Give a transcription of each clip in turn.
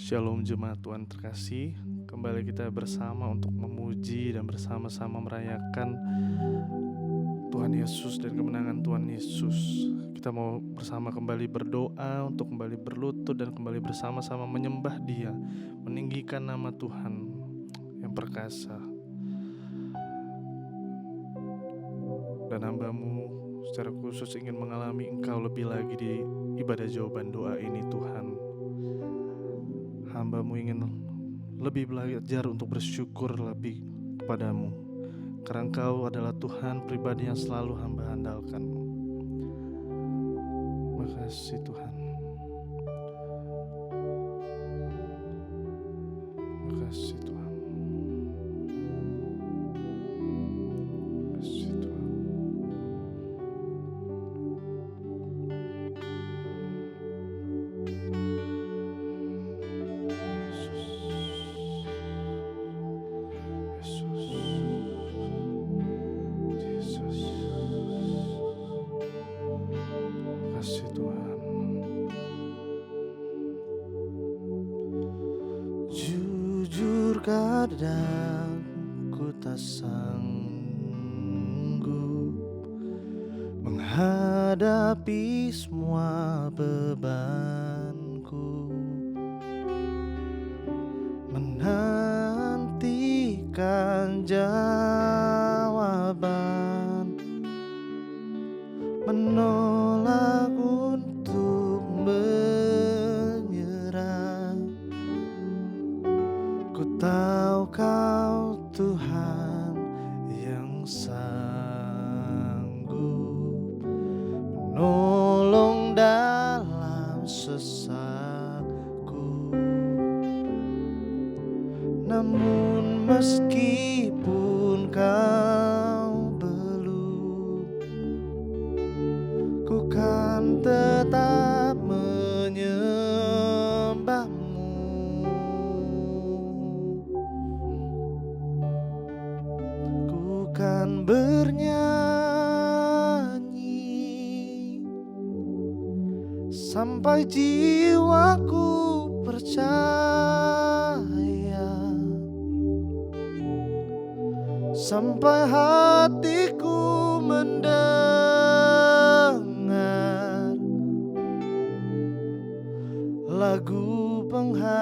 Shalom jemaat Tuhan terkasih. Kembali kita bersama untuk memuji dan bersama-sama merayakan Tuhan Yesus dan kemenangan Tuhan Yesus. Kita mau bersama kembali berdoa untuk kembali berlutut dan kembali bersama-sama menyembah Dia, meninggikan nama Tuhan yang perkasa. Dan hamba-Mu secara khusus ingin mengalami Engkau lebih lagi di ibadah jawaban doa ini Tuhan. Hamba-Mu ingin lebih belajar untuk bersyukur lebih kepadamu, karena Engkau adalah Tuhan pribadi yang selalu hamba andalkan. Terima kasih Tuhan. Terima kasih Tuhan. Terima kasih Tuhan. Kadang ku tak sanggup menghadapi semua bebanku, menantikan jawaban, menolak untuk menyerah. Ku tahu Kau Tuhan yang sanggup menolong dalam sesatku. Namun meskipun Kau belum, ku kan tetap menyembah-Mu. Ku kan bernyanyi sampai jiwaku percaya, sampai hatiku mendengar lagu pengharapan.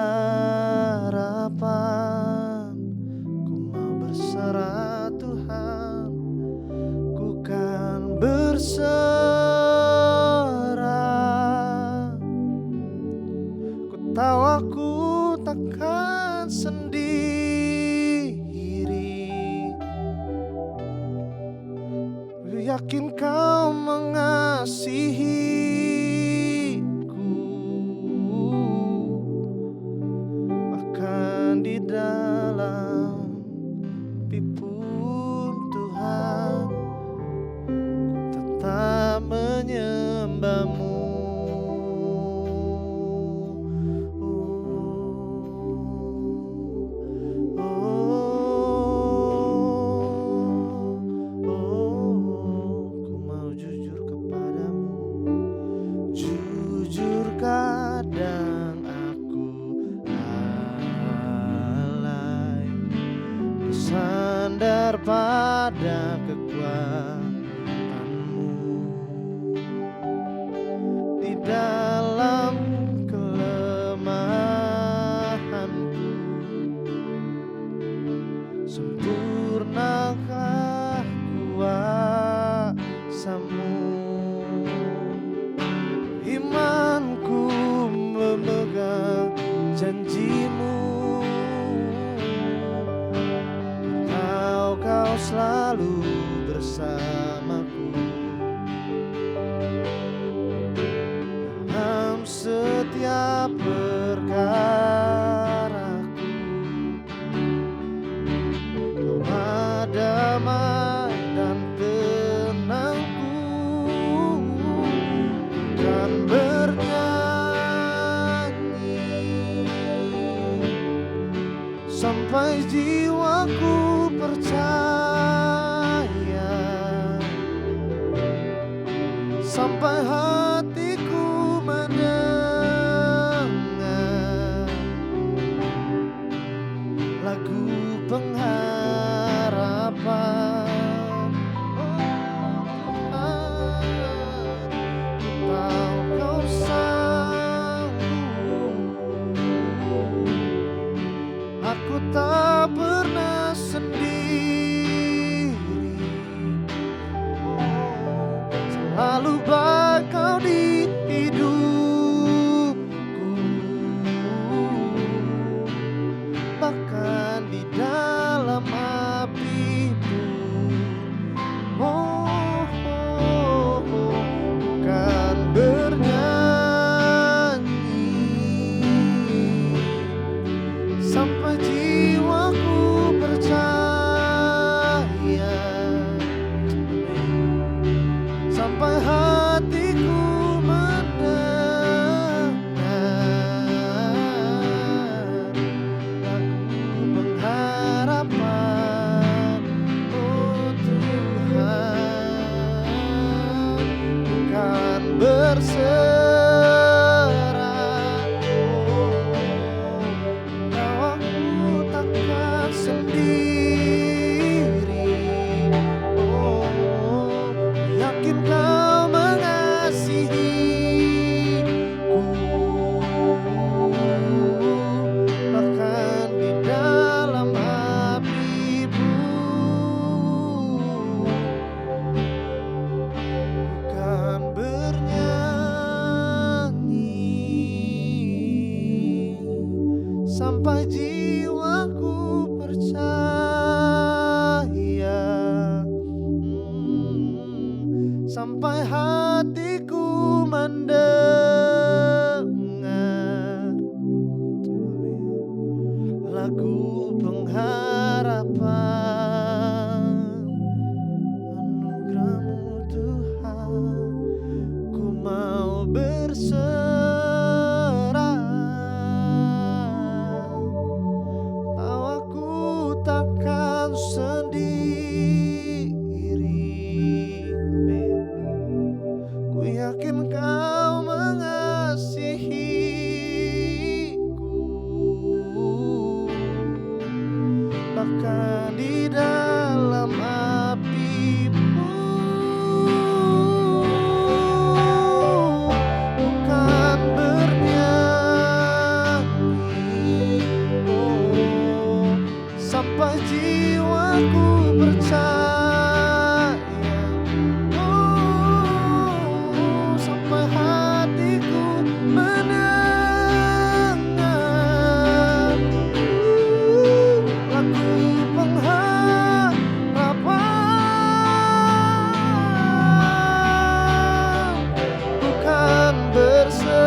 Ku mau berserah Tuhan, ku kan berserah. Ku tahu aku takkan sendiri, ku yakin Kau mengasihiku, bahkan di dalam pun Tuhan ku tetap menyembah-Mu. Ku mau jujur kepadamu, jujur kadang aku lalai, bersandar pada kekuatan-Mu di dalam kelemahanku. Sempurnakan kuasa-Mu, imanku memegang janji-Mu. Kau selalu bersamaku dalam setiap perkaraku. Kau damai dan tenangku, kan bernyanyi sampai jiwaku percaya, sampai hatiku mendengar sampai jiwaku percaya, sampai hatiku mendengar lagu pengharapan. Anugerah-Mu Tuhan, ku mau berserah. Tahu aku takkan sendiri. Amin. Ku yakin Kau mengasihiku, bahkan di dalam api-Mu. Bukan bernyanyi, oh, sampai jiwaku percaya, oh, sampai hatiku mendengar lagu pengharapan. Bukan berserah,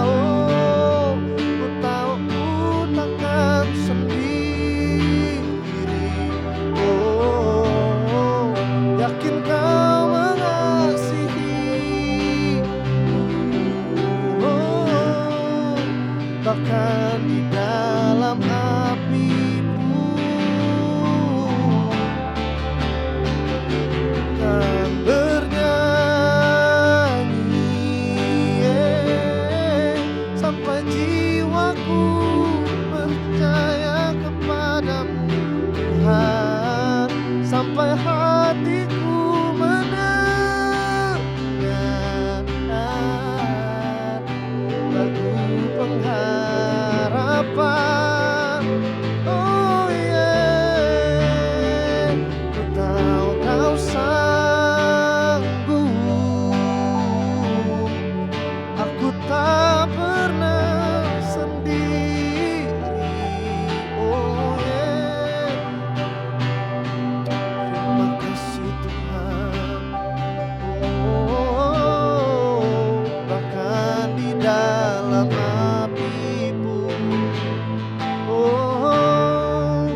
oh, ku tahu ku takkan sendiri. Oh, yakin Kau mengasihiku, oh, bahkan di dalam api-Mu. Bukan bernyanyi, sampai jiwaku percaya kepadamu Tuhan, sampai hatiku mendengar lagu pengharapan. Oh yeah, ku tahu Kau sanggup, aku tak pernah sendiri. Oh yeah, terima kasih Tuhan. Oh, bahkan di dalam api-Mu, oh,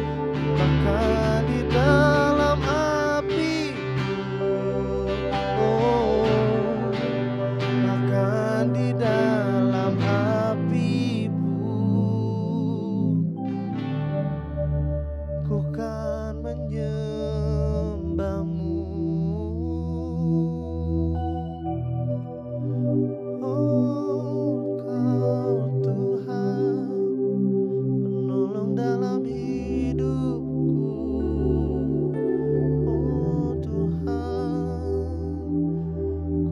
bahkan di dalam api-Mu, oh, bahkan di dalam api-Mu, ku kan menyembah-Mu. Oh, Kau Tuhan, penolong dalam hidupku. Oh Tuhan,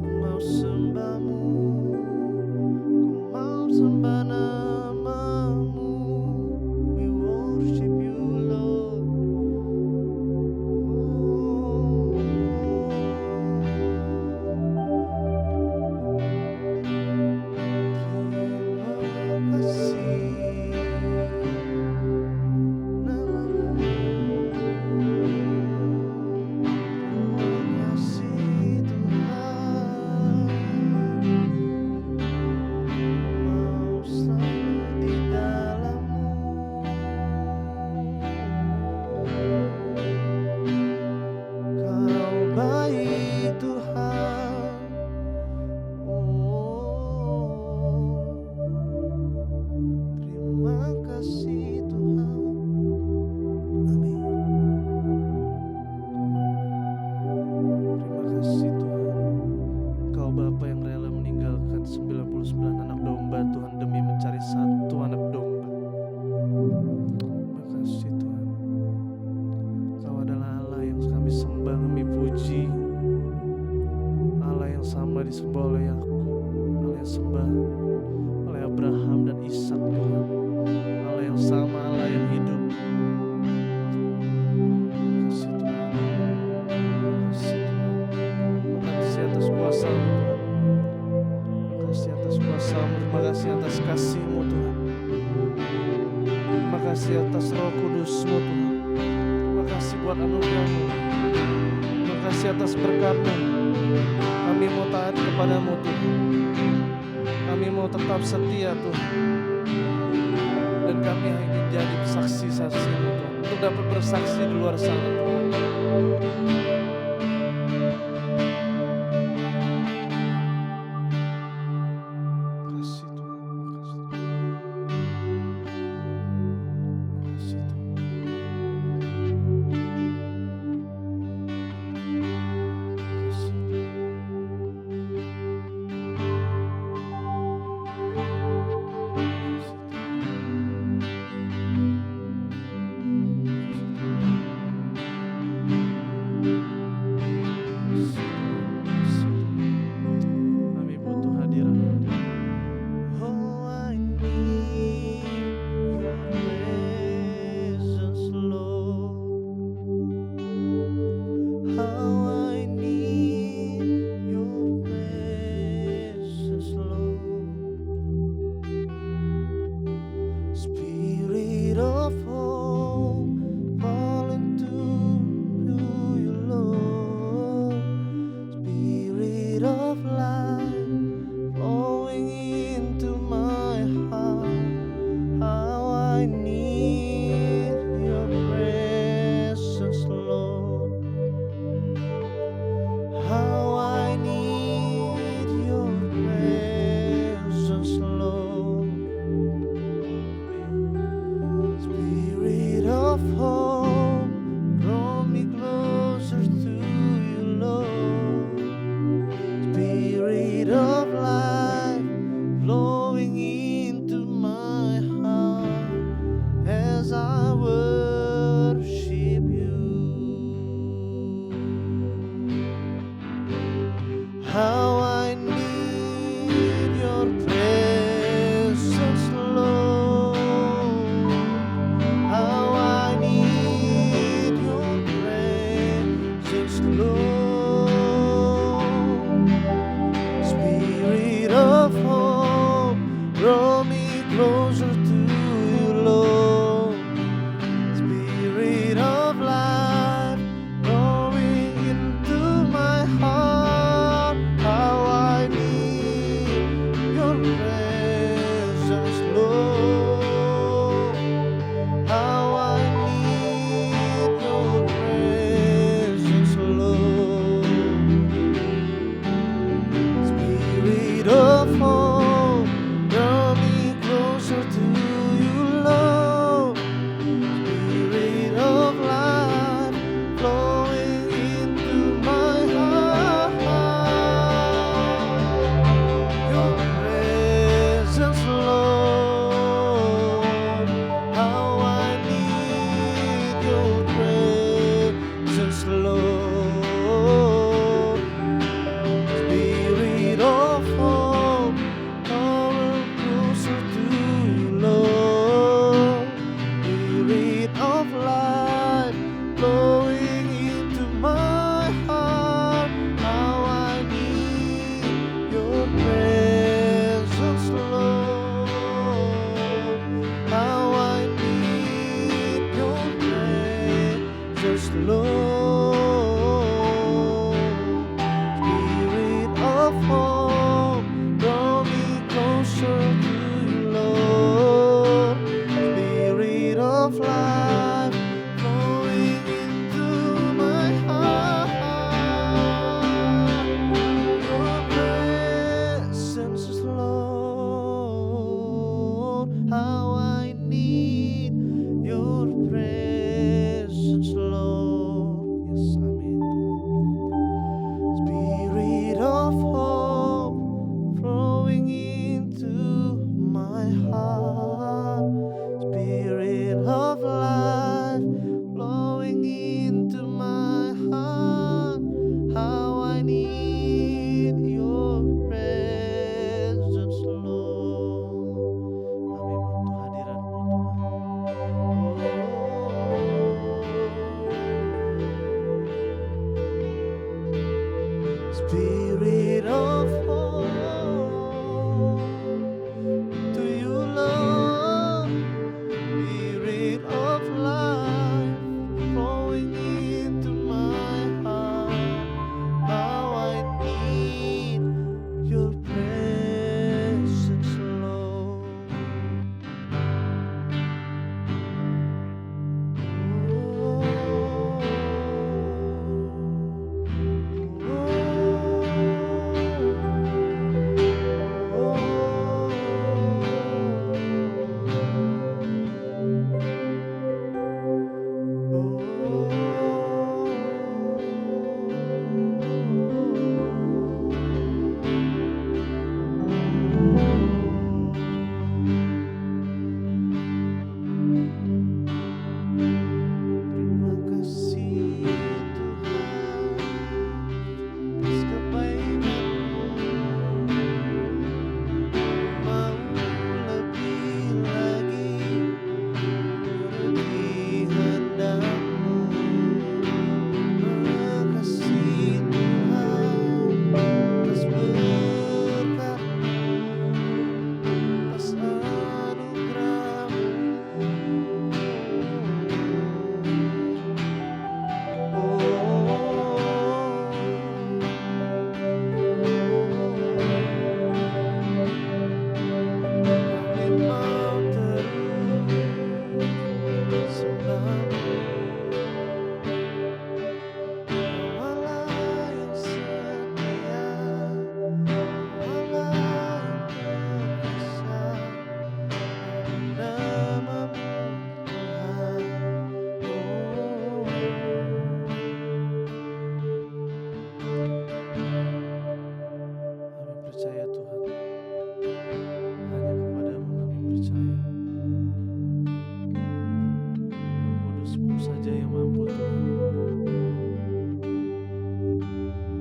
ku mau sembah-Mu, ku mau sembah nama-Mu. We worship You, Lord. Terima kasih nama-Mu. Terima kasih Tuhan, mau selalu di dalam-Mu. Kau baik Tuhan, oh, terima kasih Tuhan. Amin. Terima kasih Tuhan, Kau Bapa yang rela meninggalkan 99 anak domba Tuhan demi mencari satu anak domba. Terima kasih Tuhan, Kau adalah Allah yang kami sembah, kami puji, Allah yang sama disembah oleh Yakub, Allah yang sembah oleh Abraham dan Ishak Tuhan, Allah yang sama, Allah yang hidup. Terima kasih Tuhan, terima kasih Tuhan, terima kasih atas kuasa-Mu Tuhan, terima kasih atas kuasa-Mu, terima kasih atas kasih kasih-Mu Tuhan. Terima kasih atas Roh Kudus-Mu Tuhan. Terima kasih buat anugerah-Mu. Terima kasih atas berkat-Mu. Kami mau taat kepada-Mu Tuhan. Kami mau tetap setia Tuhan. Dan kami ingin jadi saksi-saksi-Mu Tuhan. Untuk dapat bersaksi di luar sana Tuhan. Kasih Tuhan. Kasih Tuhan. Kasih Tuhan. Kami butuh hadirat-Mu. Oh, I need Your presence, Lord. How I need Your presence, Lord. Spirit of hope, fall into You, Lord. Spirit of life, flowing into my heart. How I need Your presence, Lord. How I need Your presence, Lord. Spirit of hope, draw me closer to You, Lord. Spirit of life, flowing into my heart as I worship You. How I need Your presence, Lord. How I need Your presence, Lord. Spirit of hope, draw me closer to You, Lord. Spirit of life, flowing into my heart. How I need Your presence, Lord. How I need Your presence, Lord. Spirit of hope, draw me percaya Tuhan. Hanya kepadamu kami percaya. Roh Kudus-Mu saja yang mampu Tuhan.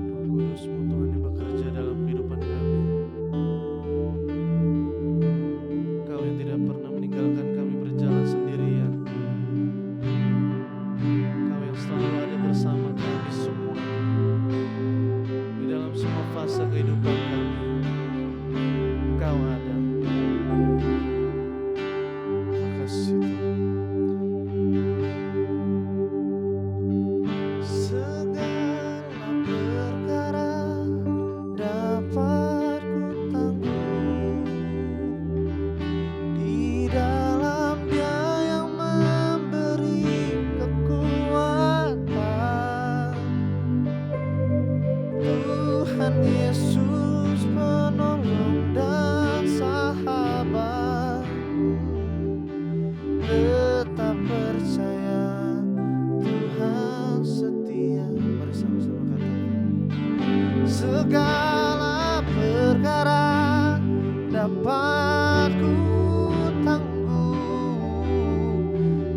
Roh Kudus-Mu Tuhan yang bekerja dalam kehidupan kami. Engkau yang tidak pernah meninggalkan kami berjalan sendirian. Engkau yang selalu ada bersama kami semua di dalam semua fase kehidupan kami. Engkau ada. Terima kasih Tuhan. Segala perkara dapat ku tanggung di dalam Dia yang memberi kekuatan. Tuhan Yesus penolong dan sahabat. Tetap percaya Tuhan setia. Mari sama-sama katakan. Segala perkara dapat ku tanggung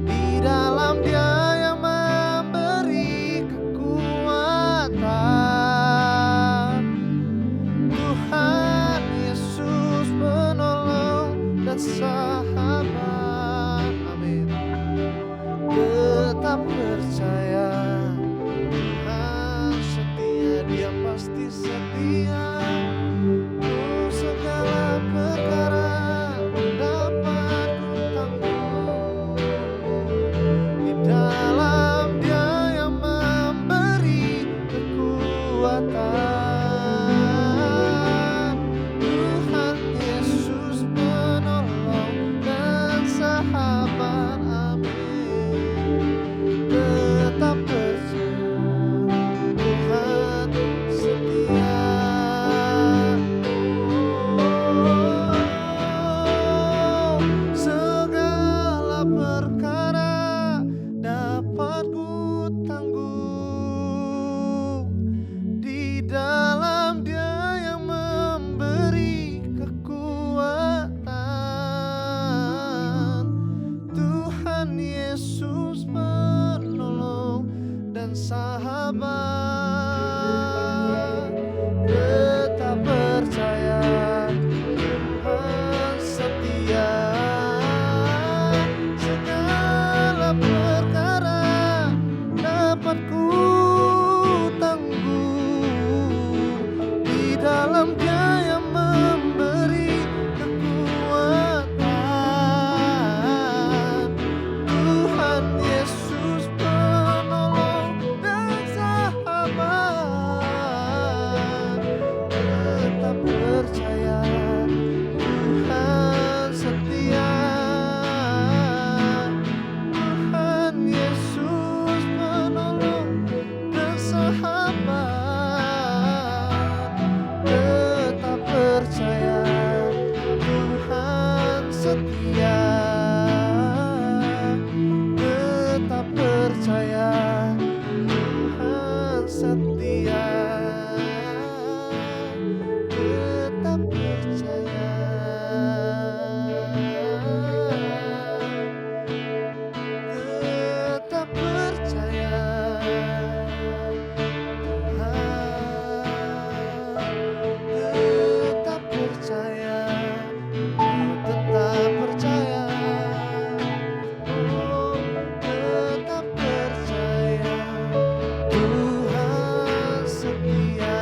di dalam Dia yang memberi kekuatan. Tuhan Yesus penolong dan sahabat. Amin. Tetap percaya Tuhan setia, Dia pasti setia. Oh, segala perkara dapat ku tanggung di dalam Dia yang memberi kekuatan. Tuhan Yesus penolong dan sahabat. Amin. Tetap percaya Tuhan setia. Oh, segala perkara dapat ku tanggung di dalam Dia yang memberi kekuatan. Tuhan Yesus penolong dan sahabat. Tetap percaya Tuhan setia. Segala perkara dapat ku tanggung di dalam Dia yang memberi kekuatan. Tuhan Yesus penolong dan sahabat. Tetap percaya Tuhan setia. Tuhan Yesus penolong dan sahabat. Tetap percaya Tuhan setia. Tetap percaya Tuhan setia. Tetap percaya. Tetap percaya Tuhan. Tetap percaya. Tetap percaya. Oh, tetap percaya Tuhan setia.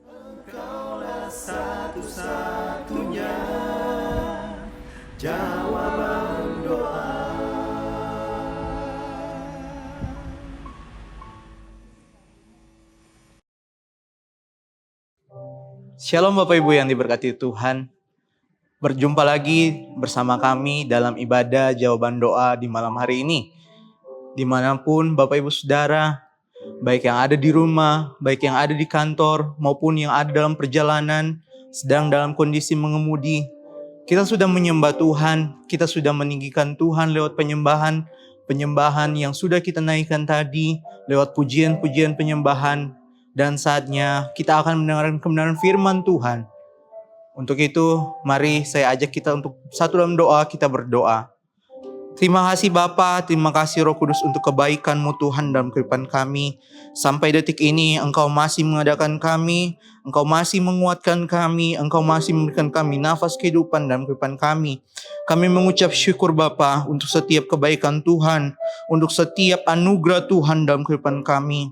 Engkaulah satu-satunya jawaban doa. Shalom Bapak Ibu yang diberkati Tuhan. Berjumpa lagi bersama kami dalam ibadah jawaban doa di malam hari ini. Dimanapun Bapak Ibu Saudara, baik yang ada di rumah, baik yang ada di kantor, maupun yang ada dalam perjalanan, sedang dalam kondisi mengemudi, Kita sudah menyembah Tuhan, kita sudah meninggikan Tuhan lewat penyembahan yang sudah kita naikkan tadi, lewat pujian-pujian penyembahan, dan saatnya kita akan mendengarkan kebenaran firman Tuhan. Untuk itu, mari saya ajak kita untuk satu dalam doa, kita berdoa. Terima kasih Bapa, terima kasih Roh Kudus untuk kebaikan-Mu Tuhan dalam kehidupan kami. Sampai detik ini Engkau masih mengadakan kami, Engkau masih menguatkan kami, Engkau masih memberikan kami nafas kehidupan dalam kehidupan kami. Kami mengucap syukur Bapa untuk setiap kebaikan Tuhan, untuk setiap anugerah Tuhan dalam kehidupan kami.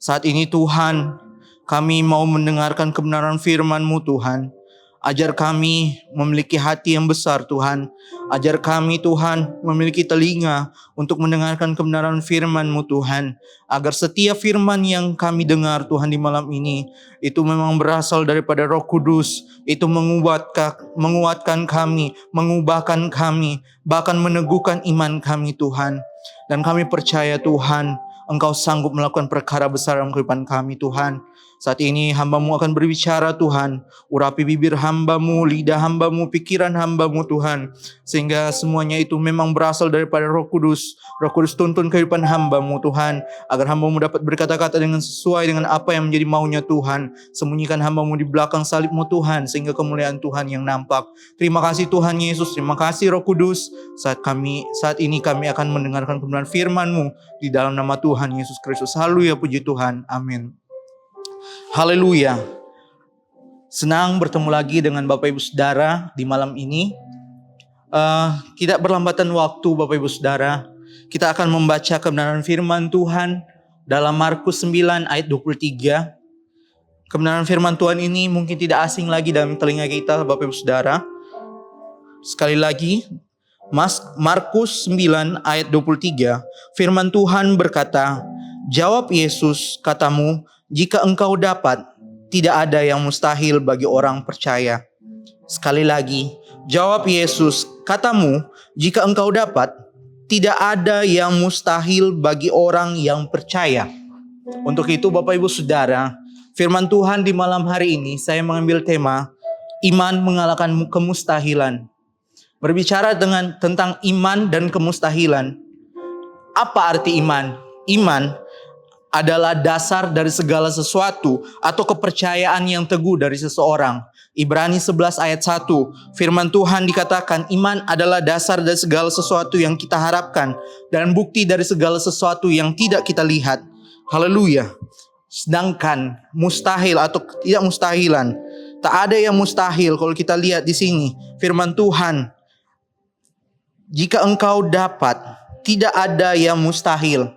Saat ini Tuhan, kami mau mendengarkan kebenaran firman-Mu Tuhan. Ajar kami memiliki hati yang besar Tuhan. Ajar kami Tuhan memiliki telinga untuk mendengarkan kebenaran firman-Mu Tuhan. Agar setiap firman yang kami dengar Tuhan di malam ini, itu memang berasal daripada Roh Kudus. Itu menguatkan kami, mengubahkan kami, bahkan meneguhkan iman kami Tuhan. Dan kami percaya Tuhan, Engkau sanggup melakukan perkara besar dalam kehidupan kami Tuhan. Saat ini hamba-Mu akan berbicara Tuhan. Urapi bibir hamba-Mu, lidah hamba-Mu, pikiran hamba-Mu Tuhan. Sehingga semuanya itu memang berasal daripada Roh Kudus. Roh Kudus tuntun kehidupan hamba-Mu Tuhan. Agar hamba-Mu dapat berkata-kata dengan sesuai dengan apa yang menjadi maunya Tuhan. Sembunyikan hamba-Mu di belakang salib-Mu Tuhan. Sehingga kemuliaan Tuhan yang nampak. Terima kasih Tuhan Yesus. Terima kasih Roh Kudus. Saat ini kami akan mendengarkan kebenaran firman-Mu. Di dalam nama Tuhan Yesus Kristus. Haleluya, puji Tuhan. Amin. Haleluya. Senang bertemu lagi dengan Bapak Ibu Saudara di malam ini. Tidak berlambatan waktu Bapak Ibu Saudara. Kita akan membaca kebenaran firman Tuhan dalam Markus 9 ayat 23. Kebenaran firman Tuhan ini mungkin tidak asing lagi dalam telinga kita Bapak Ibu Saudara. Sekali lagi, Markus 9 ayat 23. Firman Tuhan berkata, "Jawab Yesus, katamu, jika engkau dapat, tidak ada yang mustahil bagi orang percaya." Sekali lagi, jawab Yesus, katamu, jika engkau dapat, tidak ada yang mustahil bagi orang yang percaya. Untuk itu Bapak Ibu Saudara, firman Tuhan di malam hari ini saya mengambil tema iman mengalahkan kemustahilan. Berbicara tentang iman dan kemustahilan. Apa arti iman? Iman adalah dasar dari segala sesuatu atau kepercayaan yang teguh dari seseorang. Ibrani 11 ayat 1, firman Tuhan dikatakan iman adalah dasar dari segala sesuatu yang kita harapkan dan bukti dari segala sesuatu yang tidak kita lihat. Haleluya. Sedangkan mustahil atau tidak mustahilan, tak ada yang mustahil. Kalau kita lihat di sini, firman Tuhan, jika engkau dapat, tidak ada yang mustahil.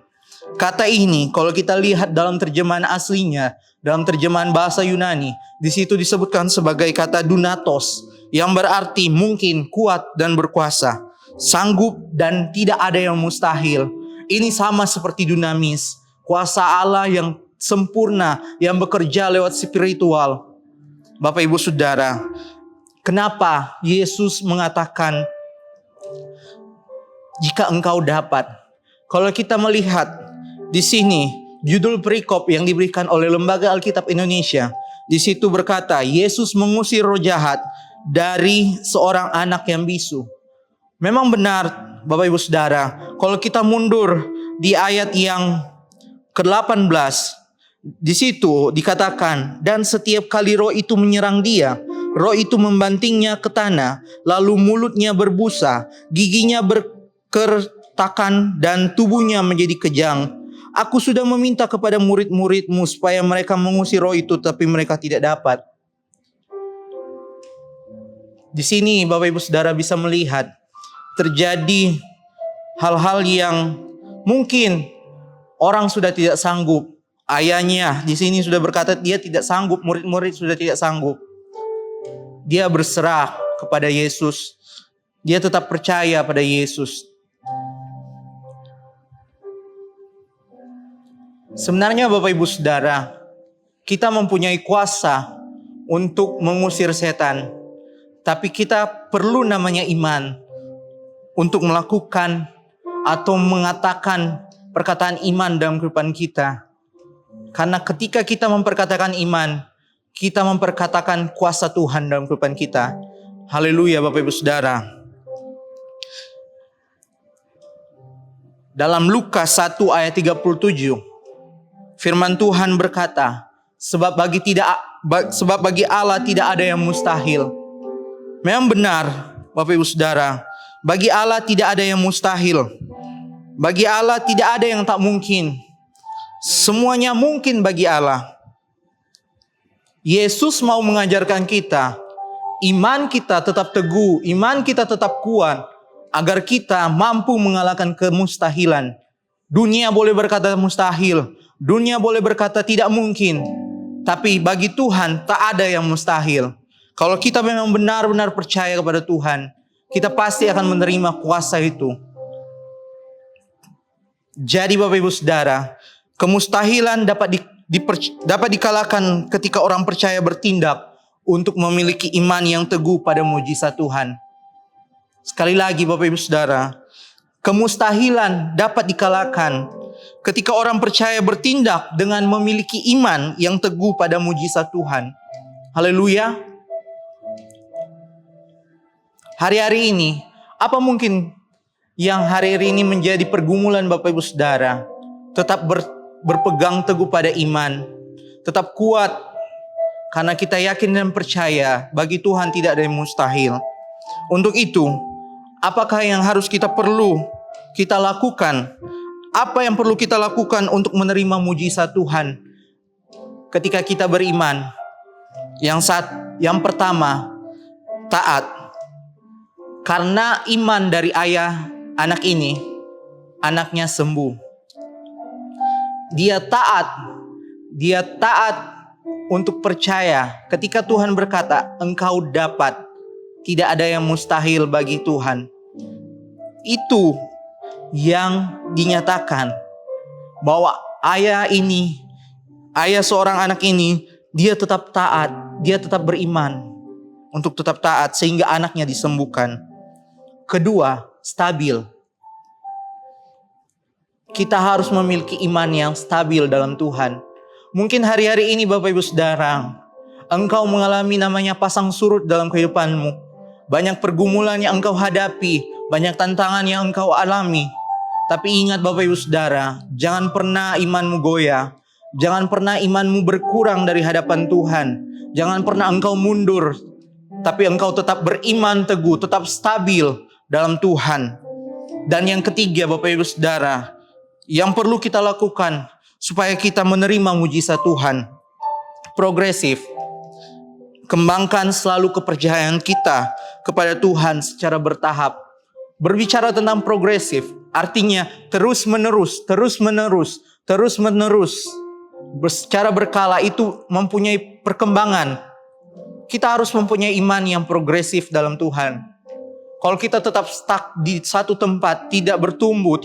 Kata ini kalau kita lihat dalam terjemahan aslinya, dalam terjemahan bahasa Yunani, di situ disebutkan sebagai kata dunatos, yang berarti mungkin, kuat dan berkuasa, sanggup dan tidak ada yang mustahil. Ini sama seperti dunamis, kuasa Allah yang sempurna yang bekerja lewat spiritual. Bapak Ibu Saudara, kenapa Yesus mengatakan jika engkau dapat? Kalau kita melihat di sini judul perikop yang diberikan oleh Lembaga Alkitab Indonesia, di situ berkata Yesus mengusir roh jahat dari seorang anak yang bisu. Memang benar Bapak Ibu Saudara, kalau kita mundur di ayat yang ke-18, di situ dikatakan, dan setiap kali roh itu menyerang dia, roh itu membantingnya ke tanah, lalu mulutnya berbusa, giginya berkertakan dan tubuhnya menjadi kejang. Aku sudah meminta kepada murid-muridmu supaya mereka mengusir roh itu, tapi mereka tidak dapat. Di sini Bapak Ibu Saudara bisa melihat terjadi hal-hal yang mungkin orang sudah tidak sanggup. Ayahnya di sini sudah berkata dia tidak sanggup, murid-murid sudah tidak sanggup. Dia berserah kepada Yesus. Dia tetap percaya pada Yesus. Sebenarnya Bapak Ibu Saudara, kita mempunyai kuasa untuk mengusir setan. Tapi kita perlu namanya iman untuk melakukan atau mengatakan perkataan iman dalam kehidupan kita. Karena ketika kita memperkatakan iman, kita memperkatakan kuasa Tuhan dalam kehidupan kita. Haleluya Bapak Ibu Saudara. Dalam Lukas 1 ayat 37, firman Tuhan berkata, sebab bagi Allah tidak ada yang mustahil. Memang benar Bapak Ibu Saudara, bagi Allah tidak ada yang mustahil. Bagi Allah tidak ada yang tak mungkin. Semuanya mungkin bagi Allah. Yesus mau mengajarkan kita, iman kita tetap teguh, iman kita tetap kuat, agar kita mampu mengalahkan kemustahilan. Dunia boleh berkata mustahil, dunia boleh berkata tidak mungkin, tapi bagi Tuhan tak ada yang mustahil. Kalau kita memang benar-benar percaya kepada Tuhan, kita pasti akan menerima kuasa itu. Jadi Bapak Ibu Saudara, kemustahilan dapat dikalahkan ketika orang percaya bertindak untuk memiliki iman yang teguh pada mujizat Tuhan. Sekali lagi Bapak Ibu Saudara, kemustahilan dapat dikalahkan ketika orang percaya bertindak dengan memiliki iman yang teguh pada mujizat Tuhan. Haleluya. Hari-hari ini, apa mungkin yang hari-hari ini menjadi pergumulan Bapak Ibu Saudara? Tetap berpegang teguh pada iman, tetap kuat, karena kita yakin dan percaya bagi Tuhan tidak ada yang mustahil. Untuk itu, apakah yang harus kita lakukan? Apa yang perlu kita lakukan untuk menerima mujizat Tuhan ketika kita beriman? Yang pertama, taat. Karena iman dari ayah anak ini, anaknya sembuh. Dia taat untuk percaya ketika Tuhan berkata, engkau dapat. Tidak ada yang mustahil bagi Tuhan. Itu yang dinyatakan bahwa ayah seorang anak ini, dia tetap taat, dia tetap beriman untuk tetap taat sehingga anaknya disembuhkan. Kedua, stabil. Kita harus memiliki iman yang stabil dalam Tuhan. Mungkin hari-hari ini Bapak Ibu Saudara, engkau mengalami namanya pasang surut dalam kehidupanmu. Banyak pergumulan yang engkau hadapi, banyak tantangan yang engkau alami. Tapi ingat Bapak Ibu Saudara, jangan pernah imanmu goyah. Jangan pernah imanmu berkurang dari hadapan Tuhan. Jangan pernah engkau mundur. Tapi engkau tetap beriman teguh, tetap stabil dalam Tuhan. Dan yang ketiga Bapak Ibu Saudara, yang perlu kita lakukan supaya kita menerima mujizat Tuhan, progresif. Kembangkan selalu kepercayaan kita kepada Tuhan secara bertahap. Berbicara tentang progresif, artinya terus menerus. Secara berkala itu mempunyai perkembangan. Kita harus mempunyai iman yang progresif dalam Tuhan. Kalau kita tetap stuck di satu tempat, tidak bertumbuh,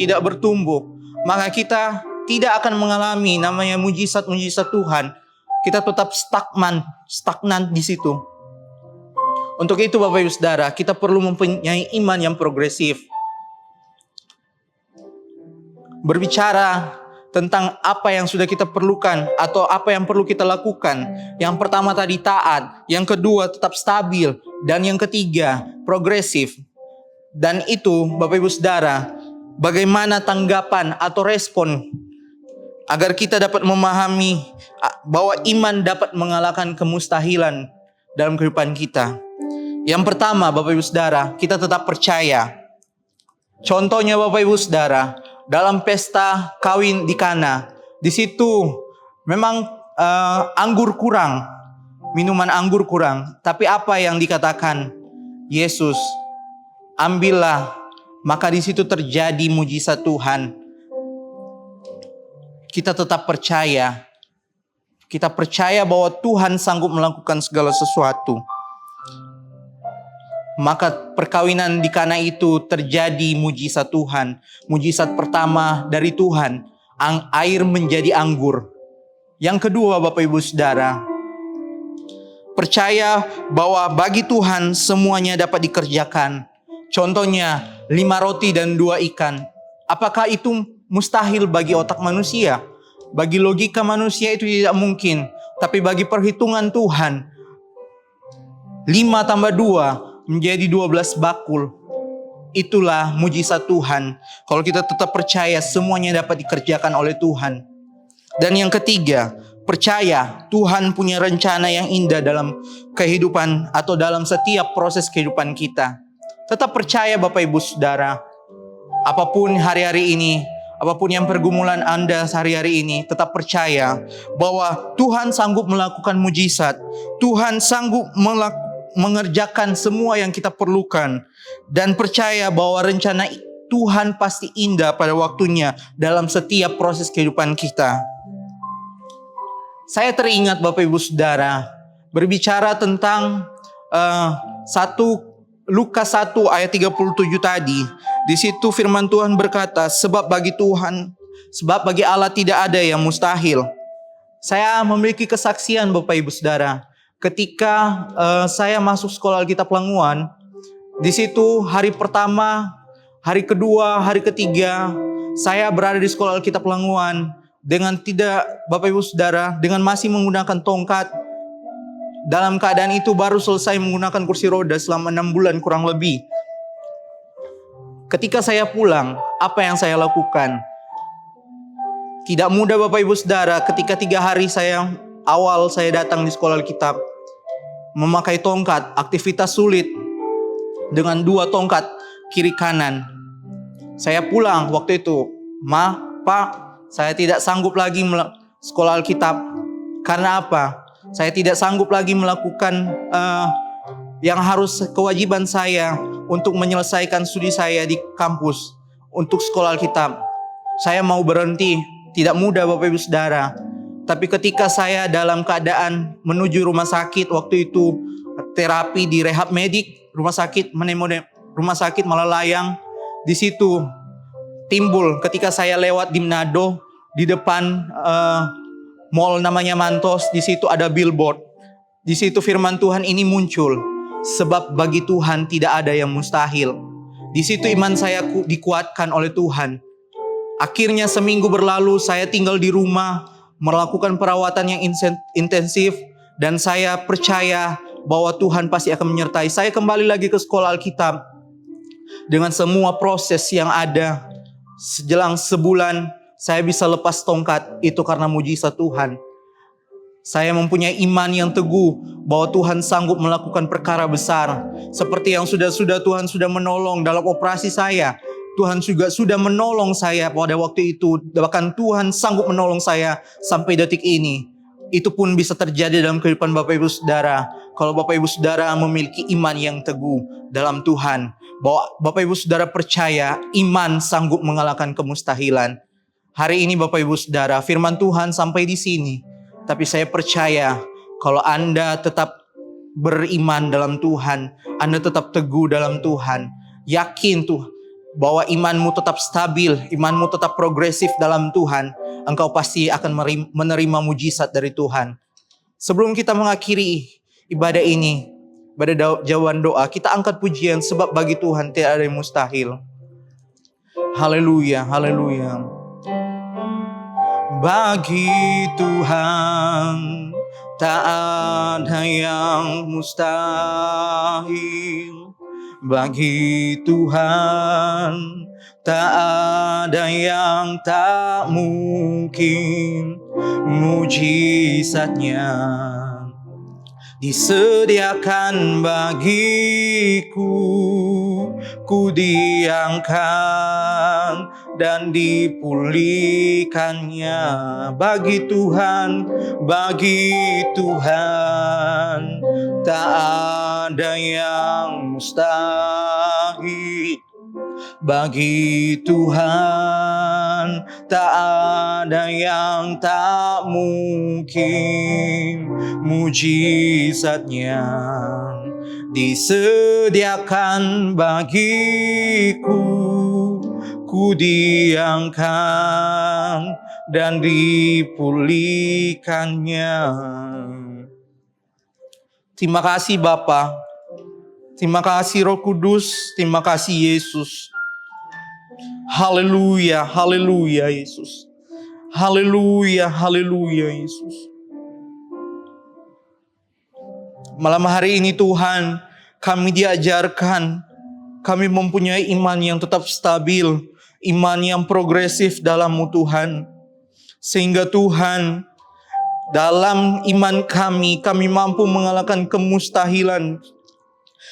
maka kita tidak akan mengalami namanya mujizat-mujizat Tuhan. Kita tetap stagnan di situ. Untuk itu Bapak Ibu Saudara, kita perlu mempunyai iman yang progresif. Berbicara tentang apa yang sudah kita perlukan atau apa yang perlu kita lakukan. Yang pertama tadi taat, yang kedua tetap stabil, dan yang ketiga progresif. Dan itu Bapak Ibu Saudara, bagaimana tanggapan atau respon agar kita dapat memahami bahwa iman dapat mengalahkan kemustahilan dalam kehidupan kita. Yang pertama Bapak Ibu Saudara, kita tetap percaya. Contohnya Bapak Ibu Saudara, dalam pesta kawin di Kana, di situ memang anggur kurang, minuman anggur kurang. Tapi apa yang dikatakan Yesus? Ambillah, maka di situ terjadi mujizat Tuhan. Kita tetap percaya. Kita percaya bahwa Tuhan sanggup melakukan segala sesuatu. Maka perkawinan di Kana itu terjadi mujizat Tuhan. Mujizat pertama dari Tuhan, air menjadi anggur. Yang kedua Bapak Ibu Saudara, percaya bahwa bagi Tuhan semuanya dapat dikerjakan. Contohnya 5 roti dan 2 ikan. Apakah itu mustahil bagi otak manusia? Bagi logika manusia itu tidak mungkin. Tapi bagi perhitungan Tuhan, 5 tambah 2 menjadi 12 bakul. Itulah mujizat Tuhan. Kalau kita tetap percaya semuanya dapat dikerjakan oleh Tuhan. Dan yang ketiga, percaya Tuhan punya rencana yang indah dalam kehidupan atau dalam setiap proses kehidupan kita. Tetap percaya Bapak Ibu Saudara. Apapun hari-hari ini, apapun yang pergumulan Anda sehari-hari ini, tetap percaya bahwa Tuhan sanggup melakukan mujizat. Tuhan sanggup mengerjakan semua yang kita perlukan. Dan percaya bahwa rencana Tuhan pasti indah pada waktunya dalam setiap proses kehidupan kita. Saya teringat Bapak Ibu Saudara berbicara tentang Lukas 1 ayat 37 tadi. Di situ firman Tuhan berkata, sebab bagi Allah tidak ada yang mustahil. Saya memiliki kesaksian Bapak Ibu Saudara. Ketika saya masuk sekolah Alkitab Languan, di situ hari pertama, hari kedua, hari ketiga, saya berada di sekolah Alkitab Languan dengan Bapak Ibu Saudara, dengan masih menggunakan tongkat. Dalam keadaan itu baru selesai menggunakan kursi roda selama 6 bulan kurang lebih. Ketika saya pulang, apa yang saya lakukan? Tidak mudah Bapak Ibu Saudara, ketika 3 hari awal saya datang di sekolah Alkitab, memakai tongkat, aktivitas sulit dengan 2 tongkat kiri kanan. Saya pulang waktu itu, Pak, saya tidak sanggup lagi sekolah Alkitab. Karena apa? Saya tidak sanggup lagi melakukan yang harus kewajiban saya untuk menyelesaikan studi saya di kampus untuk sekolah Alkitab. Saya mau berhenti. Tidak mudah Bapak Ibu Saudara. Tapi ketika saya dalam keadaan menuju rumah sakit waktu itu, terapi di rehab medik, rumah sakit Malalayang, di situ timbul ketika saya lewat di Manado, di depan mall namanya Mantos, di situ ada billboard. Di situ firman Tuhan ini muncul, sebab bagi Tuhan tidak ada yang mustahil. Di situ iman saya dikuatkan oleh Tuhan. Akhirnya seminggu berlalu, saya tinggal di rumah, melakukan perawatan yang intensif, dan saya percaya bahwa Tuhan pasti akan menyertai. Saya kembali lagi ke sekolah Alkitab dengan semua proses yang ada. Sejelang sebulan saya bisa lepas tongkat, itu karena mujizat Tuhan. Saya mempunyai iman yang teguh bahwa Tuhan sanggup melakukan perkara besar. Seperti yang sudah Tuhan sudah menolong dalam operasi saya. Tuhan juga sudah menolong saya pada waktu itu. Bahkan Tuhan sanggup menolong saya sampai detik ini. Itu pun bisa terjadi dalam kehidupan Bapak Ibu Saudara. Kalau Bapak Ibu Saudara memiliki iman yang teguh dalam Tuhan. Bahwa Bapak Ibu Saudara percaya iman sanggup mengalahkan kemustahilan. Hari ini Bapak Ibu Saudara, firman Tuhan sampai di sini. Tapi saya percaya kalau Anda tetap beriman dalam Tuhan, Anda tetap teguh dalam Tuhan, yakin tuh bahwa imanmu tetap stabil, imanmu tetap progresif dalam Tuhan, engkau pasti akan menerima mujizat dari Tuhan. Sebelum kita mengakhiri ibadah ini, ibadah jawaban doa, kita angkat pujian sebab bagi Tuhan tidak ada yang mustahil. Haleluya, haleluya. Bagi Tuhan tak ada yang mustahil. Bagi Tuhan tak ada yang tak mungkin. Mujizatnya disediakan bagiku, ku diangkat dan dipulihkannya. Bagi Tuhan tak ada yang mustahil. Bagi Tuhan tak ada yang tak mungkin. Mujizatnya disediakan bagiku, ku diangkat dan dipulihkannya. Terima kasih Bapa. Terima kasih Roh Kudus. Terima kasih Yesus. Haleluya, haleluya Yesus. Haleluya, haleluya Yesus. Malam hari ini Tuhan, kami diajarkan, kami mempunyai iman yang tetap stabil, iman yang progresif dalam-Mu Tuhan. Sehingga Tuhan, dalam iman kami mampu mengalahkan kemustahilan.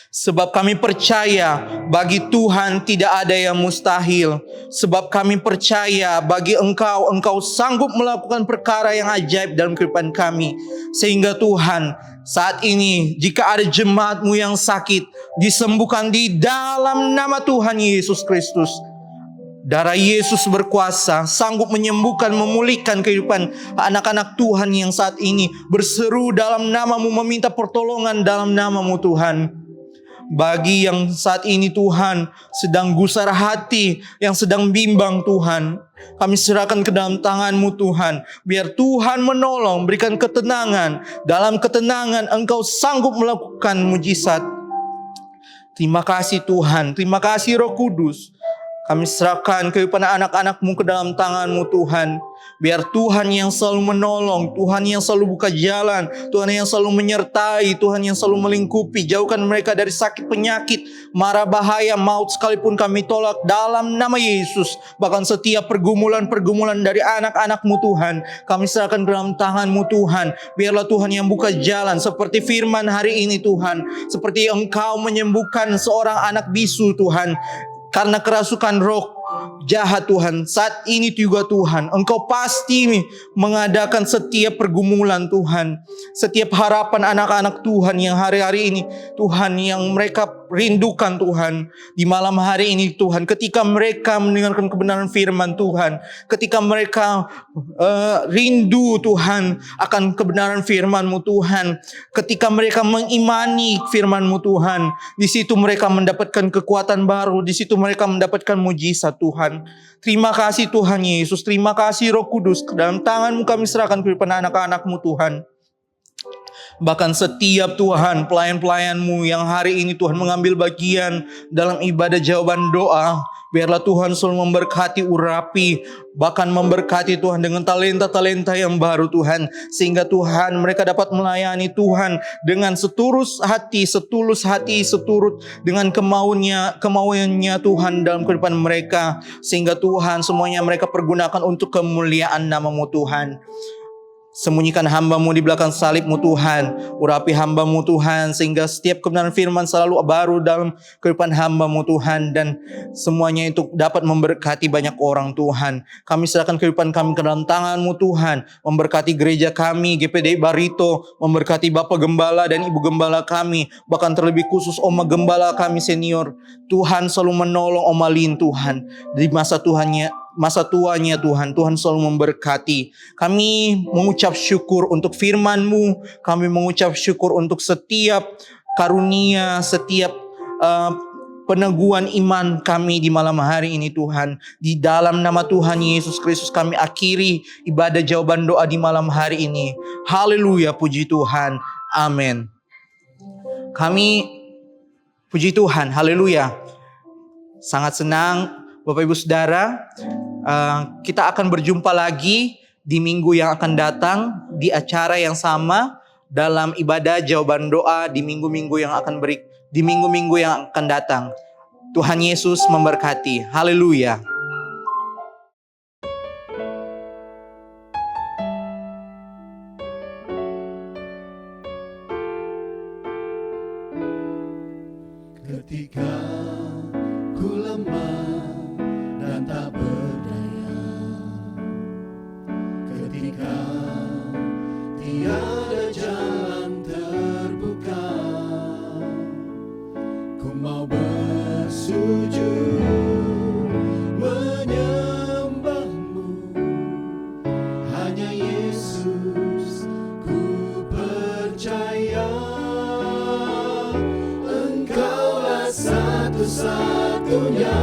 Sebab kami percaya bagi Tuhan tidak ada yang mustahil. Sebab kami percaya bagi Engkau sanggup melakukan perkara yang ajaib dalam kehidupan kami. Sehingga Tuhan, saat ini jika ada jemaat-Mu yang sakit, disembuhkan di dalam nama Tuhan Yesus Kristus. Darah Yesus berkuasa, sanggup menyembuhkan, memulihkan kehidupan anak-anak Tuhan yang saat ini berseru dalam nama-Mu, meminta pertolongan dalam nama-Mu Tuhan. Bagi yang saat ini Tuhan sedang gusar hati, yang sedang bimbang Tuhan, kami serahkan ke dalam tangan-Mu Tuhan. Biar Tuhan menolong, berikan ketenangan. Dalam ketenangan Engkau sanggup melakukan mujizat. Terima kasih Tuhan, terima kasih Roh Kudus. Kami serahkan kehidupan anak-anak-Mu ke dalam tangan-Mu Tuhan. Biar Tuhan yang selalu menolong, Tuhan yang selalu buka jalan, Tuhan yang selalu menyertai, Tuhan yang selalu melingkupi. Jauhkan mereka dari sakit penyakit, mara bahaya, maut sekalipun kami tolak dalam nama Yesus. Bahkan setiap pergumulan-pergumulan dari anak-anak-Mu Tuhan, kami serahkan ke dalam tangan-Mu Tuhan. Biarlah Tuhan yang buka jalan seperti firman hari ini Tuhan. Seperti Engkau menyembuhkan seorang anak bisu Tuhan, karena kerasukan roh jahat Tuhan. Saat ini juga Tuhan, Engkau pasti mengadakan setiap pergumulan Tuhan. Setiap harapan anak-anak Tuhan yang hari-hari ini Tuhan, yang mereka rindukan Tuhan. Di malam hari ini Tuhan, ketika mereka mendengarkan kebenaran firman Tuhan, ketika mereka rindu Tuhan akan kebenaran firman-Mu Tuhan, ketika mereka mengimani firman-Mu Tuhan, di situ mereka mendapatkan kekuatan baru, di situ mereka mendapatkan mujizat Tuhan. Terima kasih Tuhan Yesus, terima kasih Roh Kudus. Dalam tangan-Mu kami serahkan kehidupan anak-anak-Mu Tuhan. Bahkan setiap Tuhan pelayan-pelayan-Mu yang hari ini Tuhan mengambil bagian dalam ibadah jawaban doa, biarlah Tuhan selalu memberkati, urapi, bahkan memberkati Tuhan dengan talenta-talenta yang baru Tuhan. Sehingga Tuhan mereka dapat melayani Tuhan dengan setulus hati, seturut dengan kemauannya Tuhan dalam kehidupan mereka. Sehingga Tuhan semuanya mereka pergunakan untuk kemuliaan nama-Mu Tuhan. Sembunyikan hamba-Mu di belakang salib-Mu Tuhan. Urapi hamba-Mu Tuhan, sehingga setiap kebenaran firman selalu baru dalam kehidupan hamba-Mu Tuhan. Dan semuanya itu dapat memberkati banyak orang Tuhan. Kami serahkan kehidupan kami ke dalam tangan-Mu Tuhan. Memberkati gereja kami, GPDI Barito. Memberkati Bapak Gembala dan Ibu Gembala kami. Bahkan terlebih khusus Oma Gembala kami senior. Tuhan selalu menolong Oma Lin Tuhan. Di masa tuanya Tuhan, Tuhan selalu memberkati. Kami mengucap syukur untuk firman-Mu. Kami mengucap syukur untuk setiap karunia, setiap peneguhan iman kami di malam hari ini Tuhan. Di dalam nama Tuhan Yesus Kristus kami akhiri ibadah jawaban doa di malam hari ini. Haleluya, puji Tuhan. Amin. Kami puji Tuhan, haleluya. Sangat senang Bapak Ibu Saudara, kita akan berjumpa lagi di minggu yang akan datang di acara yang sama dalam ibadah jawaban doa di minggu-minggu yang akan datang. Tuhan Yesus memberkati. Haleluya. Ketika ku lemah dan tak berdaya, ketika tiada jalan terbuka, ku mau bersujud menyembah-Mu. Hanya Yesus ku percaya, Engkaulah satu-satunya